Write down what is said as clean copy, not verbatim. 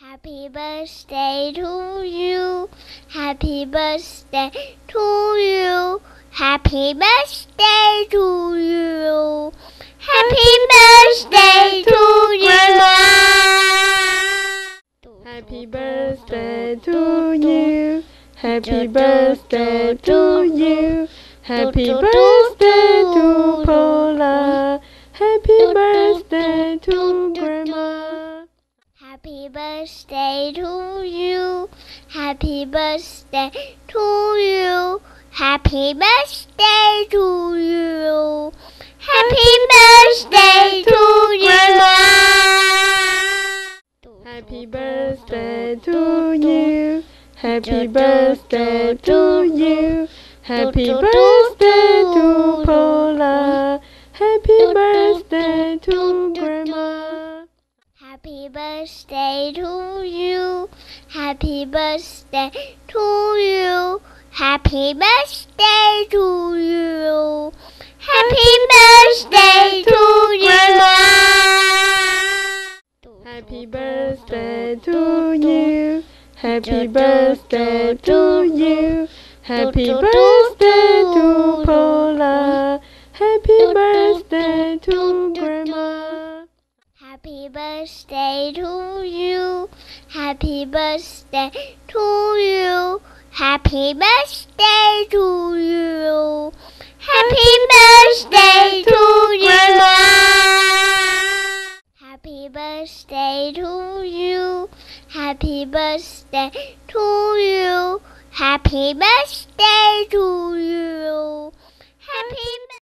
Happy birthday to you. Happy birthday to you. Happy birthday to you. Happy birthday to you. Happy birthday to you. Happy birthday to you. Happy birthday to Paula. Happy birthday to Grandma. Happy birthday to you. Happy birthday to you. Happy birthday to you. Happy birthday to Grandma. Happy birthday to you. Happy birthday to you. Happy birthday to Paula. Happy birthday to Grandma. Happy birthday to you. Happy birthday to you. Happy birthday to you. Happy birthday to Grandma. Happy birthday to you. Happy birthday to you. Happy birthday to Paula. Happy birthday to Grandma. Happy birthday to you. Happy birthday to you. Happy birthday to you. Happy birthday to Grandma. Happy birthday to you. Happy birthday to you. Happy birthday to you. Happy